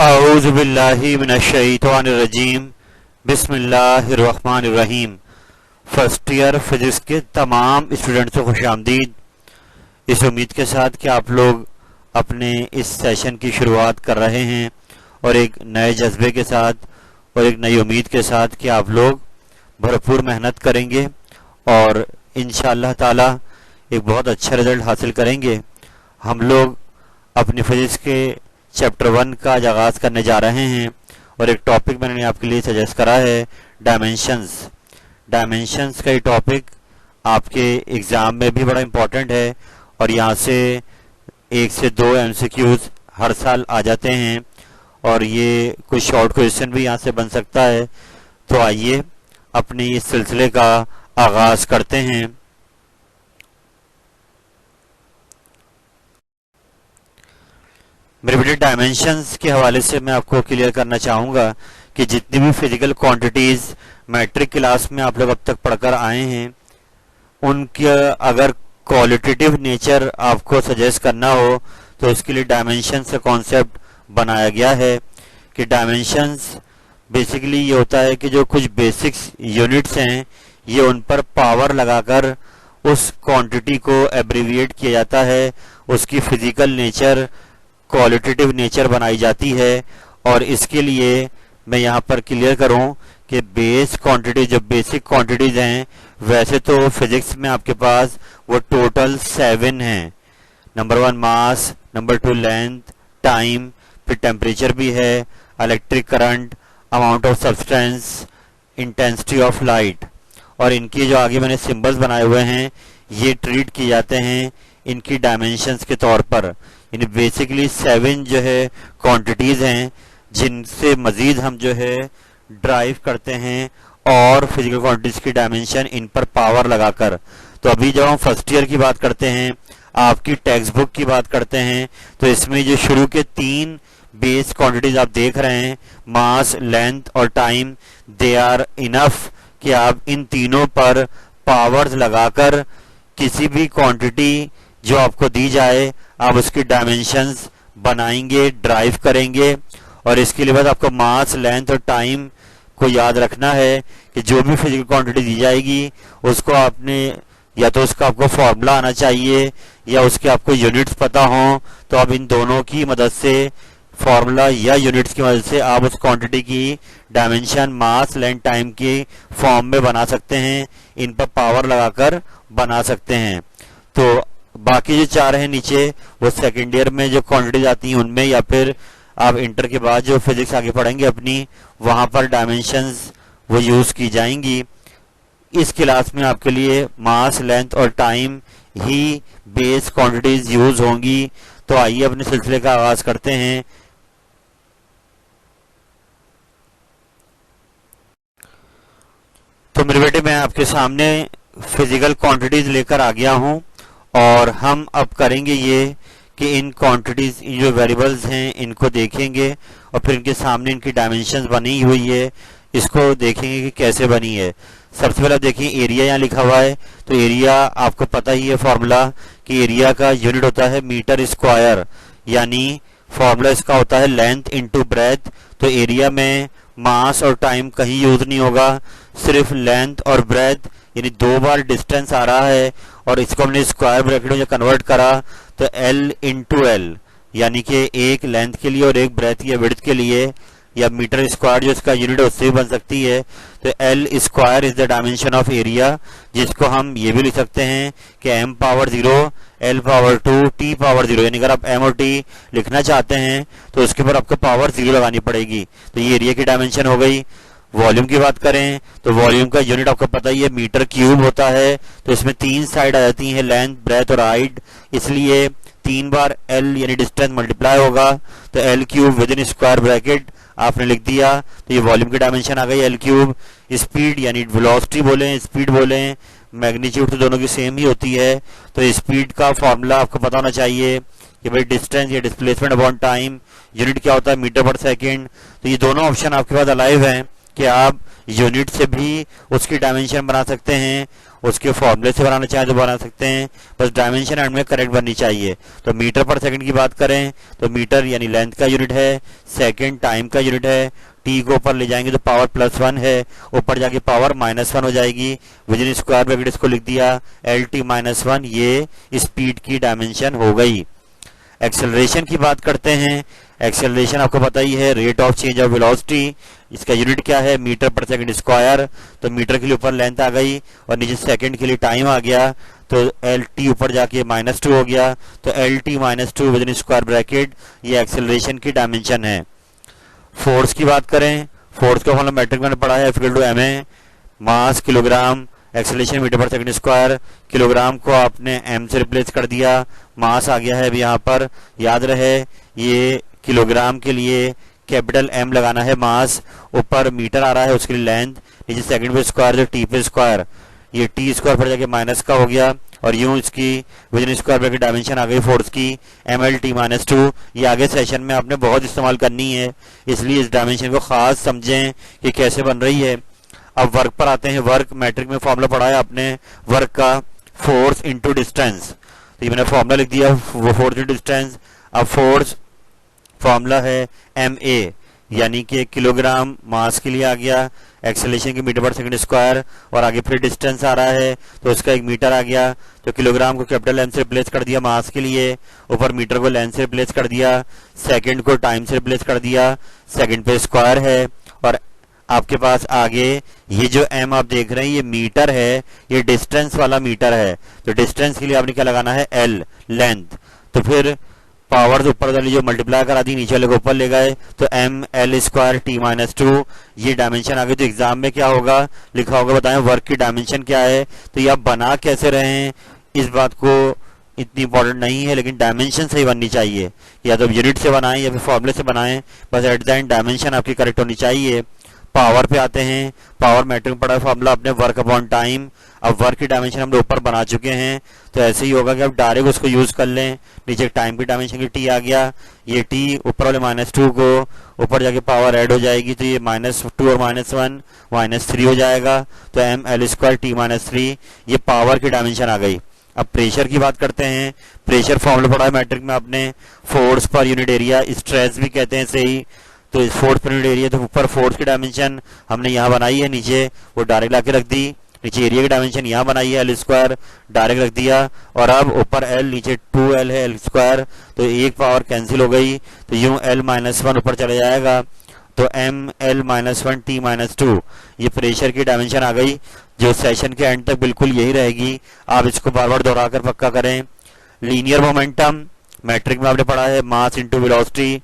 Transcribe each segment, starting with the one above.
औज़ु बिल्लाहि मिनश्शैतानिर्रजीम बिस्मिल्लाहिर्रहमानिर्रहीम। First year physics के तमाम स्टूडेंट्स को खुशामदीद। इस उम्मीद के साथ कि आप लोग अपने इस सेशन की शुरुआत कर रहे हैं और एक नए जज्बे के साथ और एक नई उम्मीद के साथ कि आप लोग भरपूर मेहनत करेंगे और इंशाअल्लाह ताला एक बहुत अच्छा रिजल्ट हासिल करेंगे। हम लोग अपनी फिजिक्स के चैप्टर 1 का आगाज़ करने जा रहे हैं और एक टॉपिक मैंने आपके लिए सजेस्ट करा है, डायमेंशंस। डायमेंशंस का ये टॉपिक आपके एग्ज़ाम में भी बड़ा इम्पोर्टेंट है और यहाँ से 1 से 2 MCQs हर साल आ जाते हैं और ये कुछ शॉर्ट क्वेश्चन भी यहाँ से बन सकता है। तो आइए अपने इस सिलसिले का आगाज़ करते हैं। मेरे बेटे, डायमेंशंस के हवाले से मैं आपको क्लियर करना चाहूँगा कि जितनी भी फिजिकल क्वांटिटीज़ मैट्रिक क्लास में आप लोग अब तक पढ़कर आए हैं, उनके अगर क्वालिटेटिव नेचर आपको सजेस्ट करना हो तो उसके लिए डायमेंशंस का कॉन्सेप्ट बनाया गया है कि डायमेंशंस बेसिकली ये होता है कि जो कुछ बेसिक्स यूनिट्स हैं ये उन पर पावर लगाकर उस क्वांटिटी को एब्रीविएट किया जाता है, उसकी फिजिकल नेचर क्वालिटेटिव नेचर बनाई जाती है। और इसके लिए मैं यहाँ पर क्लियर करूँ कि बेस क्वांटिटी जो बेसिक क्वांटिटीज हैं, वैसे तो फिजिक्स में आपके पास वो टोटल 7 हैं। नंबर 1 मास, नंबर 2 लेंथ, टाइम, फिर टेम्परेचर भी है, electric current, amount of substance, intensity of light. और इनकी जो आगे मैंने सिंबल्स बनाए हुए हैं ये ट्रीट किए जाते हैं इनकी डायमेंशंस के तौर पर। यानी बेसिकली 7 जो है क्वांटिटीज हैं जिनसे मजीद हम जो है ड्राइव करते हैं और फिजिकल क्वांटिटीज की डायमेंशन इन पर पावर लगाकर। तो अभी जब हम फर्स्ट ईयर की बात करते हैं, आपकी टेक्स्ट बुक की बात करते हैं, तो इसमें जो शुरू के 3 बेस क्वांटिटीज आप देख रहे हैं, मास, लेंथ और टाइम, दे आर इनफ कि आप इन तीनों पर पावर्स लगाकर किसी भी क्वांटिटी जो आपको दी जाए आप उसकी डायमेंशंस बनाएंगे, ड्राइव करेंगे। और इसके लिए बस आपको मास, लेंथ और टाइम को याद रखना है कि जो भी फिजिकल क्वांटिटी दी जाएगी उसको आपने या तो उसका आपको फॉर्मूला आना चाहिए या उसके आपको यूनिट्स पता हों, तो आप इन दोनों की मदद से, फॉर्मूला या यूनिट्स की मदद से आप उस क्वांटिटी की डायमेंशन मास, लेंथ, टाइम की फॉर्म में बना सकते हैं, इन पर पावर लगाकर बना सकते हैं। तो बाकी जो 4 हैं नीचे वो सेकेंड ईयर में जो क्वांटिटीज आती हैं उनमें, या फिर आप इंटर के बाद जो फिजिक्स आगे पढ़ेंगे अपनी, वहां पर डायमेंशंस वो यूज की जाएंगी। इस क्लास में आपके लिए मास, लेंथ और टाइम ही बेस क्वांटिटीज यूज होंगी। तो आइए अपने सिलसिले का आगाज करते हैं। तो मेरे बेटे, मैं आपके सामने फिजिकल क्वांटिटीज लेकर आ गया हूं और हम अब करेंगे ये कि इन क्वांटिटीज, इन जो वेरिएबल्स हैं इनको देखेंगे और फिर इनके सामने इनकी डायमेंशंस बनी हुई है, इसको देखेंगे कि कैसे बनी है। सबसे पहले देखिए एरिया यहाँ लिखा हुआ है, तो एरिया आपको पता ही है फॉर्मूला कि एरिया का यूनिट होता है मीटर स्क्वायर, यानी फॉर्मूला इसका होता है लेंथ इनटू ब्रेथ। तो एरिया में मास और टाइम कहीं यूज नहीं होगा, सिर्फ लेंथ और ब्रेथ, यानी 2 बार डिस्टेंस आ रहा है और इसको हमने स्क्वायर ब्रैकेट में कन्वर्ट करा तो L इंटू एल, यानी कि एक लेंथ के लिए और एक ब्रेथ या विड्थ के लिए, या मीटर स्क्वायर जो इसका यूनिट है उससे भी बन सकती है। तो L square is the dimension of area, जिसको हम ये भी लिख सकते हैं कि m power 0, L power 2, T power 0। यानी अगर आप m और T लिखना चाहते हैं तो उसके ऊपर आपको पावर 0 लगानी पड़ेगी। तो ये एरिया की डायमेंशन हो गई। वॉल्यूम की बात करें तो वॉल्यूम का यूनिट आपको पता ही है मीटर क्यूब होता है। तो इसमें 3 साइड आ जाती हैं, लेंथ, ब्रेथ और हाइट, इसलिए 3 बार L यानी डिस्टेंस मल्टीप्लाई होगा तो L cube with in square bracket आपने लिख दिया। तो ये वॉल्यूम की डायमेंशन आ गई L क्यूब। स्पीड यानी वेलोसिटी बोलें, स्पीड बोलें, मैग्नीट्यूड तो दोनों की सेम ही होती है। तो स्पीड का फॉर्मूला आपको पता होना चाहिए कि भाई डिस्टेंस या डिस्प्लेसमेंट अपॉन टाइम, यूनिट क्या होता है मीटर पर सेकेंड। तो ये दोनों ऑप्शन आपके पास अलाइव हैं कि आप यूनिट से भी उसकी डायमेंशन बना सकते हैं उसके फॉर्मूले से बनाना चाहें तो बना सकते हैं, बस डायमेंशन एंड में करेक्ट बननी चाहिए। तो मीटर पर सेकंड की बात करें तो मीटर यानी लेंथ का यूनिट है, सेकंड टाइम का यूनिट है, टी को ऊपर ले जाएंगे तो पावर +1 है, ऊपर जाके पावर -1 हो जाएगी, विदिन स्क्वायर ब्रैकेट इसको लिख दिया LT-1, ये स्पीड की डायमेंशन हो गई। एक्सेलरेशन की बात करते हैं। एक्सेलरेशन आपको पता ही है, rate of change of velocity, इसका यूनिट क्या है मीटर पर सेकंड स्क्वायर। तो मीटर के लिए ऊपर लेंथ आ गई और नीचे सेकंड के लिए टाइम आ गया, तो LT ऊपर जाके -2 हो गया, तो LT-2 विदिन स्क्वायर ब्रैकेट, ये एक्सेलरेशन की डायमेंशन है। फोर्स की बात करें, फोर्स का फॉर्मूला मैट्रिक मैंने पढ़ा है, F=ma, मास किलोग्राम, एक्सेलरेशन मीटर पर सेकंड स्क्वायर, किलोग्राम को आपने m से रिप्लेस कर दिया, मास आ गया है अभी यहाँ पर, याद रहे ये किलोग्राम के लिए कैपिटल M लगाना है, मास ऊपर मीटर आ रहा है उसके लिए लेंथ, नीचे सेकंड पे स्क्वायर जो T पे स्क्वायर, ये T स्क्वायर पर जाके माइनस का हो गया, और यूं इसकी विदिन स्क्वायर ब्रैकेट डायमेंशन आ गई फोर्स की MLT-2। ये आगे सेशन में आपने बहुत इस्तेमाल करनी है, इसलिए इस डायमेंशन को खास समझें कि कैसे बन रही है। अब वर्क पर आते हैं। वर्क मैट्रिक में फॉर्मूला पढ़ा है आपने वर्क का, फोर्स इंटू डिस्टेंस, तो ये मैंने फॉर्मूला लिख दिया वो फोर्स इंटू डिस्टेंस। अब फोर्स फॉर्मूला है ma, यानी कि किलोग्राम मास के लिए आ गया, एक्सेलरेशन के मीटर पर सेकंड स्क्वायर, और आगे फिर डिस्टेंस आ रहा है तो उसका 1 मीटर आ गया, तो किलोग्राम को कैपिटल M से रिप्लेस कर दिया मास के लिए, ऊपर मीटर को लेंथ से रिप्लेस कर दिया, सेकंड को टाइम से रिप्लेस कर दिया, सेकंड पे स्क्वायर है, और आपके पास आगे ये जो M आप देख रहे हैं ये मीटर है, ये डिस्टेंस वाला मीटर है, तो डिस्टेंस के लिए आपने क्या लगाना है L, लेंथ। तो फिर पावर ऊपर वाली जो मल्टीप्लाई करा दी नीचे वाले को ऊपर ले गए, तो ML² T-2, ये डायमेंशन आ गई। तो एग्जाम में क्या होगा लिखा होगा बताएं वर्क की डायमेंशन क्या है, तो ये आप बना कैसे रहे हैं इस बात को इतनी इंपॉर्टेंट नहीं है, लेकिन डायमेंशन सही बननी चाहिए, या तो यूनिट से बनाएं या फिर फॉर्मूले से बनाएं, बस एट द एंड डायमेंशन आपकी करेक्ट होनी चाहिए। पावर पे आते हैं। पावर मैट्रिक में पढ़ा फॉर्मूला अपने वर्क अपॉन टाइम। अब वर्क की डायमेंशन हम लोग ऊपर बना चुके हैं, तो ऐसे ही होगा कि आप डायरेक्ट उसको यूज कर लें। नीचे टाइम की डायमेंशन की टी आ गया, ये टी ऊपर वाले -2 को ऊपर जाके पावर ऐड हो जाएगी, तो ये -2 और -1 -3 हो जाएगा, तो ML² T-3, ये पावर की डायमेंशन आ गई। अब प्रेशर की बात करते हैं। प्रेशर फॉर्मूला पढ़ा है मैट्रिक में आपने, force per unit area, stress भी कहते हैं सही, तो इस फोर्स पर यूनिट एरिया, तो ऊपर फोर्स की डायमेंशन हमने यहाँ बनाई है, नीचे वो डायरेक्ट लाके रख दी, नीचे एरिया की डायमेंशन यहाँ बनाई है L² डायरेक्ट रख दिया, और अब ऊपर L नीचे 2L है L², तो एक पावर कैंसिल हो गई, तो यूं L-1 ऊपर चले जाएगा, तो ML-1 T-2, ये प्रेशर की डायमेंशन आ गई, जो सेशन के एंड तक बिल्कुल यही रहेगी, आप इसको बार बार दोहराकर पक्का करें। लीनियर मोमेंटम मैट्रिक में आपने पढ़ा है मास इंटू वेलोसिटी,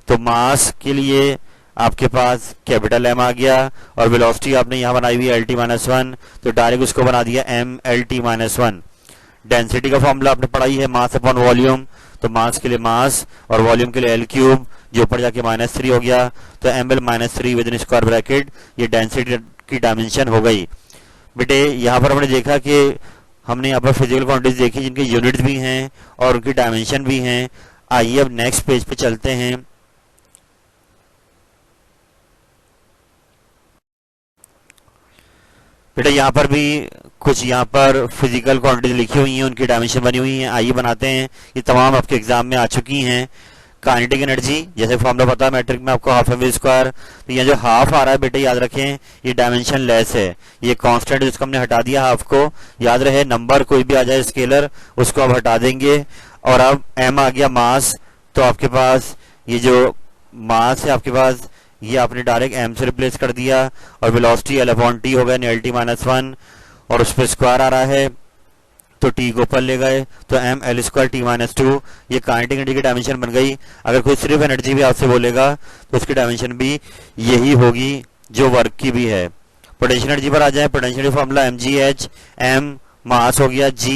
तो मास के लिए आपके पास कैपिटल M आ गया, और वेलोसिटी आपने यहाँ बनाई हुई LT-1, तो डायरेक्ट उसको बना दिया MLT-1। डेंसिटी का फॉर्मूला आपने पढ़ाई है मास अपॉन वॉल्यूम, तो मास के लिए मास और वॉल्यूम के लिए L3, जो ऊपर जाके -3 हो गया, तो ML-3 विदिन स्क्वायर ब्रैकेट, ये डेंसिटी की डायमेंशन हो गई। बेटे यहाँ पर हमने देखा कि हमने यहाँ पर फिजिकल क्वांटिटीज देखी जिनके यूनिट्स भी हैं और उनकी डायमेंशन भी हैं। आइए अब नेक्स्ट पेज पे चलते हैं। बेटा यहाँ पर भी कुछ यहाँ पर फिजिकल क्वांटिटीज लिखी हुई हैं, उनकी डायमेंशन बनी हुई हैं, आइए बनाते हैं। ये तमाम आपके एग्जाम में आ चुकी हैं। काइनेटिक एनर्जी, जैसे फॉर्मूला पता है मैट्रिक में आपको हाफ mv स्क्वायर, तो यहाँ जो हाफ आ रहा है बेटे याद रखें ये डायमेंशन लेस है, ये कांस्टेंट जिसको हमने हटा दिया हाफ को, याद रहे नंबर कोई भी आ जाए स्केलर उसको आप हटा देंगे। और अब m आ गया मास, तो आपके पास ये जो मास है आपके पास ये आपने डायरेक्ट m से रिप्लेस कर दिया, और वेलोसिटी L/T हो गया LT-1, और उस पर स्क्वायर आ रहा है तो t को ऊपर ले गए, तो ML² T-2, ये काइनेटिक एनर्जी की डायमेंशन बन गई। अगर कोई सिर्फ एनर्जी भी आपसे बोलेगा तो उसकी डायमेंशन भी यही होगी जो वर्क की भी है। पोटेंशियल एनर्जी पर आ जाए। Potential formula mgh, m mass हो गया, g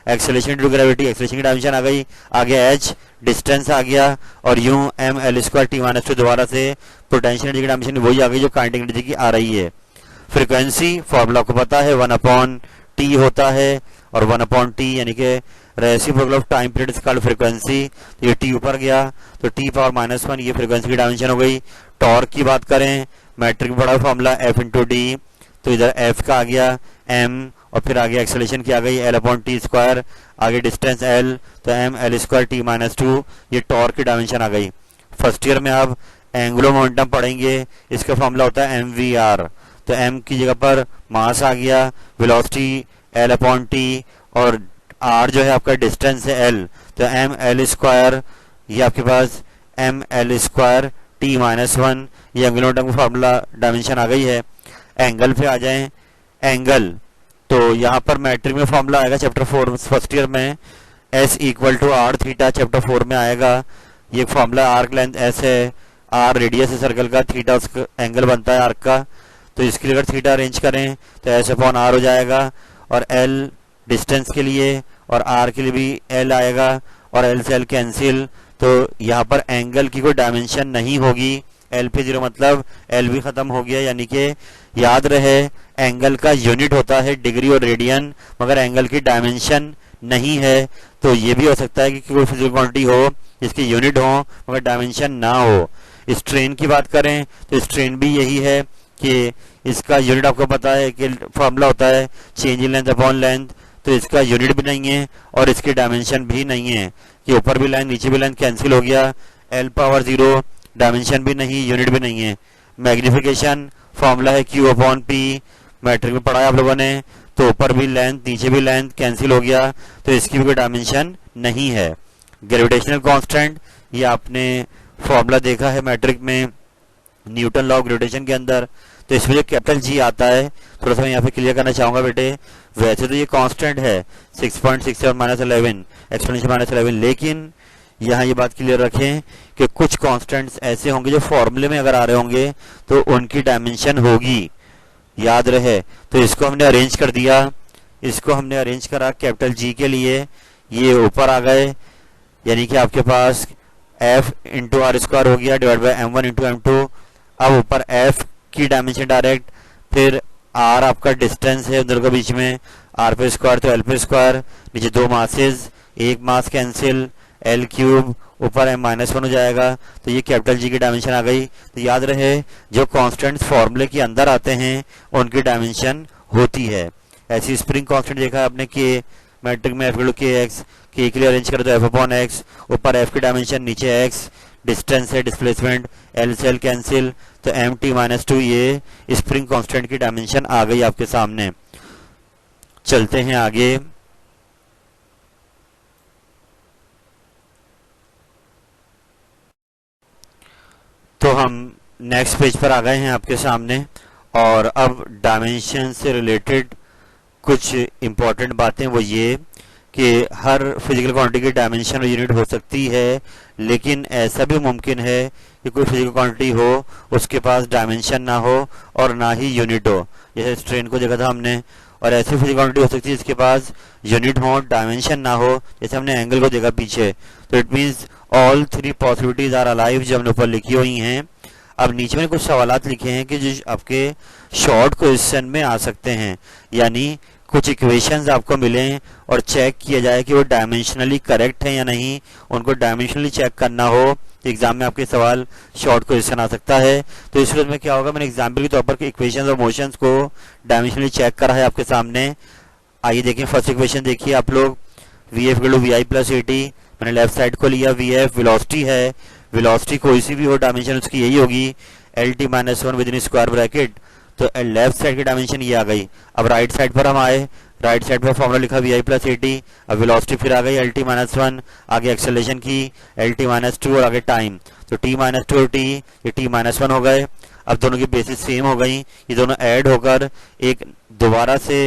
acceleration to gravity, acceleration की डायमेंशन आ गई, आ गया h डिस्टेंस आ गया, और यूं ML² T-2 दोबारा से पोटेंशियल एनर्जी की डायमेंशन वही आ गई जो काइनेटिक एनर्जी की आ रही है। फ्रीक्वेंसी फॉर्मूला को पता है 1/t होता है, और 1/t यानी कि reciprocal of time period is called frequency, तो ये t ऊपर गया तो t पावर -1, ये फ्रीक्वेंसी की डायमेंशन हो गई। टॉर्क की बात करें मैट्रिक में बड़ा फॉर्मूला F × d, तो इधर F का आ गया m और फिर आगे एक्सेलरेशन की आ गई एल अपॉन टी स्क्वायर, आगे डिस्टेंस एल तो M L square T minus two, ये टॉर्क की डायमेंशन आ गई। फर्स्ट ईयर में आप एंगुलर मोमेंटम पढ़ेंगे, इसका फॉर्मूला होता है एम वी आर, तो एम की जगह पर मास आ गया, वेलोसिटी एल अपॉन टी, और आर जो है आपका डिस्टेंस है एल, तो एम एल स्क्वायर, ये आपके पास M L square T minus one, ये एंगुलर मोमेंटम का फॉर्मूला डायमेंशन आ गई है। एंगल पे आ जाएं, एंगल तो यहाँ पर मैट्रिक में फॉर्मूला आएगा चैप्टर 4 फर्स्ट ईयर में, S equal to R theta, chapter 4 में आएगा। ये फॉर्मूला आर्क लेंथ एस है, आर रेडियस है सर्कल का, थीटा उसका एंगल बनता है आर्क का, तो इसके लिए अगर थीटा अरेंज करें तो एस अपॉन आर हो जाएगा, और एल डिस्टेंस के लिए और आर के लिए भी एल आएगा, और एल से एल कैंसिल, तो यहाँ पर एंगल की कोई डायमेंशन नहीं होगी, एल पे जीरो मतलब एल भी खत्म हो गया, यानी कि याद रहे एंगल का यूनिट होता है डिग्री और रेडियन, मगर एंगल की डायमेंशन नहीं है। तो ये भी हो सकता है कि कोई फिजिकल क्वांटिटी हो जिसकी यूनिट हो मगर डायमेंशन ना हो। स्ट्रेन की बात करें तो स्ट्रेन भी यही है कि इसका यूनिट आपको पता है कि फॉर्मूला होता है change in length upon length, तो इसका यूनिट भी नहीं है और इसकी डायमेंशन भी नहीं है कि ऊपर भी लेंथ नीचे भी लेंथ कैंसिल हो गया, एल पावर जीरो, डायमेंशन भी नहीं, यूनिट भी नहीं है। मैग्निफिकेशन फॉर्मूला है क्यू अपॉन पी, मैट्रिक में पढ़ा है आप लोगों ने, तो ऊपर भी लेंथ नीचे भी लेंथ कैंसिल हो गया, तो इसकी भी कोई डायमेंशन नहीं है। ग्रेविटेशनल कांस्टेंट, ये आपने फॉर्मूला देखा है मैट्रिक में न्यूटन लॉ ऑफ ग्रेविटेशन के अंदर, तो इसमें जो कैपिटल जी आता है थोड़ा सा मैं यहाँ पे क्लियर करना चाहूंगा बेटे। वैसे तो ये कांस्टेंट है 6.67 माइनस 11 एक्सपोनेंशियल माइनस 11, लेकिन यहाँ ये बात क्लियर रखें कि कुछ कांस्टेंट्स ऐसे होंगे जो फॉर्मूले में अगर आ रहे होंगे तो उनकी डायमेंशन होगी, याद रहे। तो इसको हमने अरेंज कर दिया, इसको हमने अरेंज करा कैपिटल जी के लिए, ये ऊपर आ गए, यानी कि आपके पास एफ इंटू आर स्क्वायर हो गया divide by M one into M two. अब ऊपर एफ की डायमेंशन डायरेक्ट, फिर आर आपका डिस्टेंस है उधर के बीच में, आर पे स्क्वायर तो एल पे स्क्वायर, नीचे दो मासेस, एक मास कैंसिल, एल क्यूब, ऊपर एम माइनस वन हो जाएगा, तो ये कैपिटल जी की डायमेंशन आ गई। तो याद रहे जो कांस्टेंट्स फॉर्मूले के अंदर आते हैं उनकी डायमेंशन होती है। ऐसी स्प्रिंग कांस्टेंट देखा आपने कि मैट्रिक में एफ के एक्स के लिए अरेंज करें तो एफ अपॉन एक्स, ऊपर एफ की डायमेंशन नीचे एक्स, डिस्टेंस है डिस्प्लेसमेंट, एल से एल कैंसिल, तो एम टी माइनस टू, ये स्प्रिंग कांस्टेंट की डायमेंशन आ गई आपके सामने। चलते हैं आगे। तो हम नेक्स्ट पेज पर आ गए हैं आपके सामने, और अब डायमेंशन से रिलेटेड कुछ इंपॉर्टेंट बातें वो ये कि हर फिजिकल क्वांटिटी की डायमेंशन और यूनिट हो सकती है, लेकिन ऐसा भी मुमकिन है कि कोई फिजिकल क्वांटिटी हो उसके पास डायमेंशन ना हो और ना ही यूनिट हो, जैसे स्ट्रेन को देखा था हमने, और ऐसी फिजिकल क्वांटिटी हो सकती है जिसके पास यूनिट हो डायमेंशन ना हो, जैसे हमने एंगल को देखा पीछे। तो it means all three possibilities are alive जो हमने ऊपर लिखी हुई हैं। अब नीचे में कुछ सवालात लिखे हैं कि जो आपके शॉर्ट क्वेश्चन में आ सकते हैं, यानी कुछ इक्वेशंस आपको मिलें और चेक किया जाए कि वो डायमेंशनली करेक्ट है या नहीं, उनको डायमेंशनली चेक करना हो, एग्जाम में आपके सवाल शॉर्ट क्वेश्चन आ सकता है। तो इस सूरत में क्या होगा, मैंने एग्जाम्पल के तौर पर इक्वेशंस और मोशंस को डायमेंशनली चेक करा है आपके सामने। आइए देखें, फर्स्ट इक्वेशन देखिए आप लोग, V F V I plus A T, मैंने लेफ्ट साइड को लिया, वी एफ वेलोसिटी है, वेलोसिटी कोई सी भी हो डायमेंशन उसकी यही होगी, L T minus one within square bracket, तो लेफ्ट साइड की डायमेंशन ये आ गई। अब राइट साइड पर हम आए, राइट साइड पर फॉर्मूला लिखा V I plus A T, अब वेलोसिटी फिर आ गई एल टी माइनस वन, आगे एक्सेलरेशन की एल टी माइनस टू और आगे टाइम, तो टी माइनस टू और टी, ये टी माइनस वन हो गए। अब दोनों की बेसिस सेम हो गई, ये दोनों ऐड होकर एक दोबारा से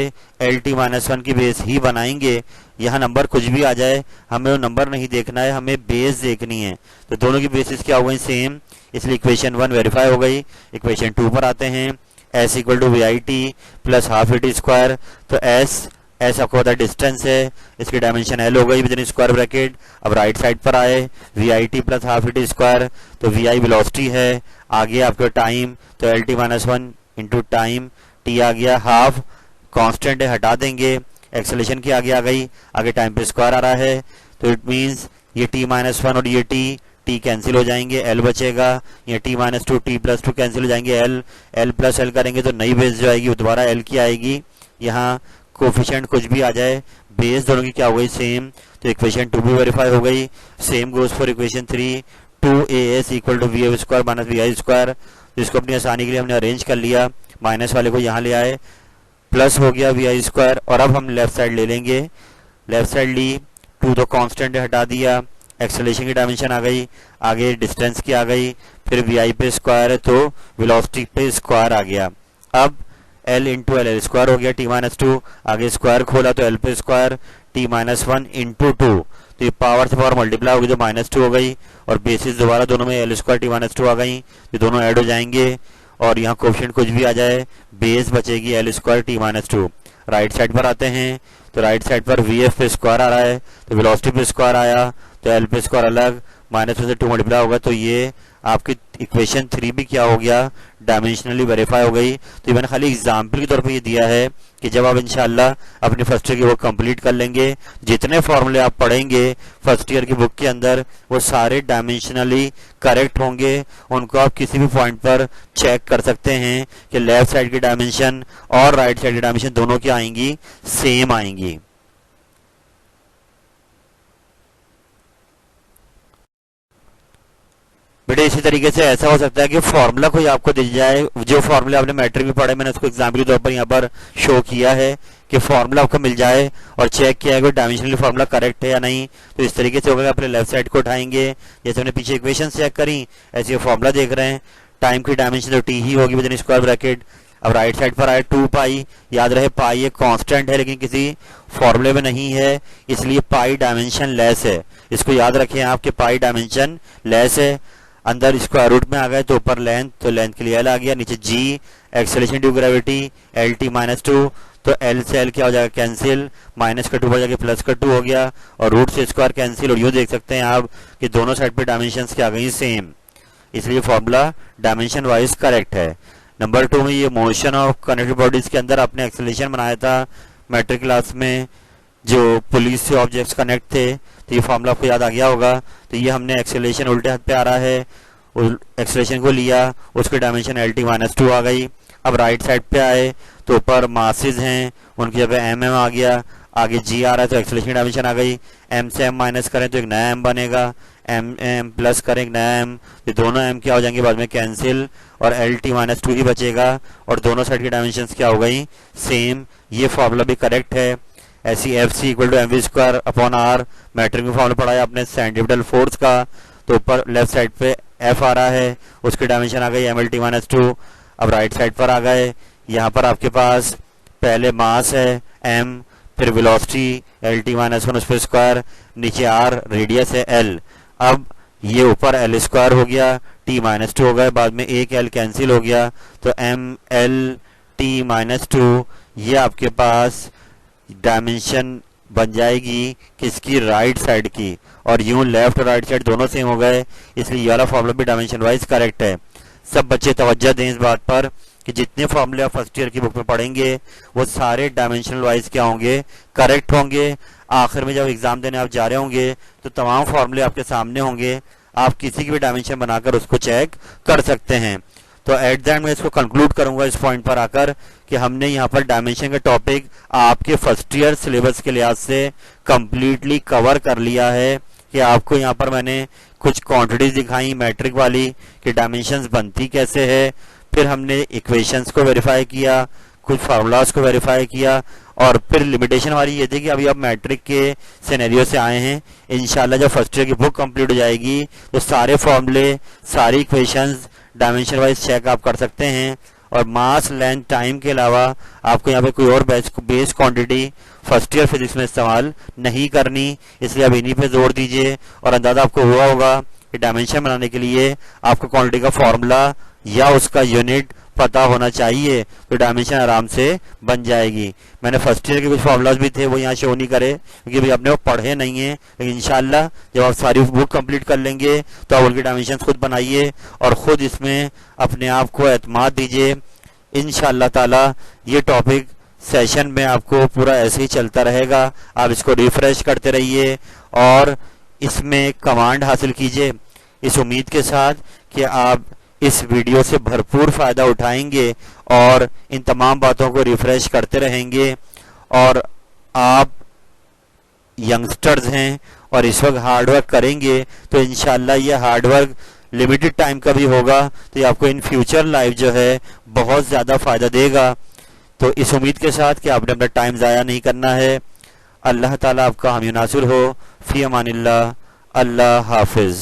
एल टी माइनस वन की बेस ही बनाएंगे। यहाँ नंबर कुछ भी आ जाए हमें वो नंबर नहीं देखना है, हमें बेस देखनी है। तो दोनों की बेसिस क्या हो गई, सेम, इसलिए इक्वेशन 1 वेरीफाई हो गई। इक्वेशन 2 पर आते हैं, S equal to V I T plus half A T square, तो एस आपको पता डिस्टेंस है, इसकी डायमेंशन एल हो गई विद इन स्क्वायर ब्रैकेट। अब राइट साइड पर आए, V I T plus half A T square, तो वी आई वेलोसिटी है, आगे आपके टाइम, तो L T minus one into time, T आ गया हाफ, कांस्टेंट है हटा देंगे, एक्सेलरेशन की आगे आ गई, आगे टाइम पे स्क्वायर आ रहा है, तो इट मींस ये टी माइनस वन और ये टी कैंसिल हो जाएंगे, एल बचेगा, ये T minus to T plus two cancel हो जाएंगे, एल प्लस एल करेंगे तो नई बेस जो आएगी वो दोबारा एल की आएगी। यहाँ कोफिशिएंट कुछ भी आ जाए, बेस दोनों की क्या हो गई सेम, तो इक्वेशन 2 भी वेरीफाई हो गई। Same goes for equation 3, 2as equal to V square minus V I square. इसको अपनी आसानी के लिए हमने अरेंज कर लिया, माइनस वाले को यहाँ ले आए, प्लस हो गया वी आई स्क्वायर। और अब हम लेफ्ट साइड ले लेंगे, लेफ्ट साइड ली, 2 तो कांस्टेंट हटा दिया, एक्सेलरेशन की डायमेंशन आ गई, आगे डिस्टेंस की आ गई, फिर वी आई पे स्क्वायर है तो वेलोसिटी पे स्क्वायर आ गया। अब एल इंटू एल स्क्वायर हो गया टी माइनस 2, आगे स्क्वायर खोला तो एल पे स्क्वायर टी माइनस 1 इंटू 2, तो ये पावर से पावर मल्टीप्लाई होगी तो माइनस 2 हो गई, और बेसिस दोबारा दोनों में एल स्क्वायर टी माइनस 2 आ गई, ये दोनों ऐड हो जाएंगे और यहाँ कोफिशिएंट कुछ भी आ जाए, बेस बचेगी L square T minus 2। Right side पर आते हैं तो राइट साइड पर वी एफ पे स्क्वायर आ रहा है तो वेलोसिटी पे स्क्वायर आया, तो एल पे स्क्वायर अलग, माइनस में से 2 मल्टीप्लाई होगा, तो ये आपकी इक्वेशन 3 भी क्या हो गया, डायमेंशनली वेरीफाई हो गई। तो ये मैंने खाली एग्जाम्पल के तौर पे ये दिया है कि जब आप इंशाल्लाह अपनी फर्स्ट ईयर की बुक कंप्लीट कर लेंगे, जितने फॉर्मूले आप पढ़ेंगे फर्स्ट ईयर की बुक के अंदर वो सारे डायमेंशनली करेक्ट होंगे। उनको आप किसी भी पॉइंट पर चेक कर सकते हैं कि लेफ्ट साइड की डायमेंशन और राइट साइड की डायमेंशन दोनों की आएंगी, सेम आएंगी। बेटे इसी तरीके से ऐसा हो सकता है कि फॉर्मूला कोई आपको दिख जाए, जो फॉर्मूला आपने मैट्रिक में पढ़े, मैंने उसको एग्जाम्पल के तौर पर यहाँ पर शो किया है कि फॉर्मूला आपको मिल जाए और चेक किया है कि डायमेंशनली फॉर्मूला करेक्ट है या नहीं। तो इस तरीके से होगा, अपने लेफ्ट साइड को उठाएंगे, जैसे हमने पीछे इक्वेशन चेक करी ऐसे फॉर्मूला देख रहे हैं, टाइम की डायमेंशन तो टी ही होगी विद इन स्क्वायर ब्रैकेट। अब राइट साइड पर आए 2 पाई, याद रहे पाई एक कांस्टेंट है लेकिन किसी फॉर्मूले में नहीं है, इसलिए पाई डायमेंशन लेस है, इसको याद रखें आप कि पाई डायमेंशन लेस है। अंदर स्क्वायर रूट में आ गए तो ऊपर लेंथ, तो लेंथ के लिए एल आ गया, नीचे G, acceleration due gravity L T minus 2, तो एल से एल क्या हो जाएगा कैंसिल, माइनस का 2 हो जाएगा प्लस का 2 हो गया, और रूट से स्क्वायर कैंसिल, और यूँ देख सकते हैं आप कि दोनों साइड पे डायमेंशन क्या आ गई सेम, इसलिए फॉर्मूला डायमेंशन वाइज करेक्ट है। नंबर 2 में ये मोशन ऑफ कनेक्टेड बॉडीज के अंदर आपने एक्सेलरेशन बनाया था मैट्रिक क्लास में, जो पुलिस से ऑब्जेक्ट्स कनेक्ट थे, तो ये फॉर्मूला आपको याद आ गया होगा। तो ये हमने एक्सेलरेशन उल्टे हाथ पे आ रहा है, एक्सेलरेशन को लिया, उसकी डायमेंशन एल टी माइनस 2 आ गई। अब राइट साइड पे आए तो ऊपर मासेस हैं, उनकी जगह एम एम आ गया, आगे जी आ रहा है तो एक्सेलरेशन डायमेंशन आ गई, एम से एम माइनस करें तो एक नया एम बनेगा, एम एम प्लस करें एक नया एम, तो दोनों एम क्या हो जाएंगे बाद में कैंसिल, और एल टी माइनस 2 ही बचेगा, और दोनों साइड की डायमेंशन क्या हो गई सेम। ये फॉर्मूला भी करेक्ट है। ऐसी F C equal to M V square upon R, matric में फॉर्मूला पढ़ा है आपने सेंट्रीपिटल फोर्स का, तो ऊपर लेफ्ट साइड पे एफ आ रहा है, उसकी डायमेंशन आ गई एम एल टी माइनस 2। अब राइट साइड पर आ गए, यहाँ पर आपके पास पहले मास है एम, फिर वेलोसिटी एल टी माइनस 1 उस पर स्क्वायर, नीचे आर रेडियस है एल। अब ये ऊपर एल स्क्वायर हो गया, टी माइनस 2 हो गए, बाद में एक एल कैंसिल हो गया, तो एम एल टी माइनस 2 ये आपके पास डायमेंशन बन जाएगी किसकी, राइट साइड की, और यूं लेफ्ट और राइट साइड दोनों सेम हो गए, इसलिए ये वाला फॉर्मूला भी डायमेंशन वाइज करेक्ट है। सब बच्चे तवज्जो दें इस बात पर कि जितने फॉर्मूले आप फर्स्ट ईयर की बुक में पढ़ेंगे वो सारे डायमेंशनल वाइज क्या होंगे, करेक्ट होंगे। आखिर में जब एग्जाम देने आप जा रहे होंगे तो तमाम फॉर्मूले आपके सामने होंगे, आप किसी की भी डायमेंशन बनाकर उसको चेक कर सकते हैं। तो एट द एंड मैं इसको कंक्लूड करूंगा इस पॉइंट पर आकर कि हमने यहाँ पर डायमेंशन का टॉपिक आपके फर्स्ट ईयर सिलेबस के लिहाज से कंप्लीटली कवर कर लिया है, कि आपको यहाँ पर मैंने कुछ क्वांटिटीज दिखाई मैट्रिक वाली कि डायमेंशंस बनती कैसे है, फिर हमने इक्वेशंस को वेरीफाई किया, कुछ फार्मूलाज को वेरीफाई किया, और फिर लिमिटेशन वाली ये थी कि अभी आप मैट्रिक के सिनेरियो से आए हैं, इंशाल्लाह जब फर्स्ट ईयर की बुक कंप्लीट हो जाएगी तो सारे फॉर्मूले सारी इक्वेशंस डायमेंशन वाइज चेक आप कर सकते हैं, और मास लेंथ टाइम के अलावा आपको यहाँ पे कोई और base quantity first year physics में इस्तेमाल नहीं करनी, इसलिए आप इन्हीं पे जोर दीजिए। और अंदाजा आपको हुआ होगा कि डायमेंशन बनाने के लिए आपको क्वांटिटी का फॉर्मूला या उसका यूनिट पता होना चाहिए, तो डायमेंशन आराम से बन जाएगी। मैंने फर्स्ट ईयर के कुछ फॉर्मूलाज भी थे वो यहाँ शो नहीं करे क्योंकि भाई आपने वो पढ़े नहीं है, लेकिन इंशाल्लाह जब आप सारी बुक कंप्लीट कर लेंगे तो आप उनकी डायमेंशन खुद बनाइए और खुद इसमें अपने आप को एतमाद दीजिए। इंशाल्लाह ताला ये टॉपिक सेशन में आपको पूरा ऐसे ही चलता रहेगा, आप इसको रिफ्रेश करते रहिए और इसमें कमांड हासिल कीजिए, इस उम्मीद के साथ कि आप इस वीडियो से भरपूर फायदा उठाएंगे और इन तमाम बातों को रिफ्रेश करते रहेंगे और आप यंगस्टर्स हैं और इस वक्त हार्डवर्क करेंगे तो इंशाल्लाह ये हार्डवर्क लिमिटेड टाइम का भी होगा, तो ये आपको इन फ्यूचर लाइफ जो है बहुत ज़्यादा फ़ायदा देगा। तो इस उम्मीद के साथ कि आपने अपना टाइम ज़ाया नहीं करना है। अल्लाह ताला आपका हामी नासिर हो। फ़ी अमानिल्लाह। अल्लाह हाफिज़।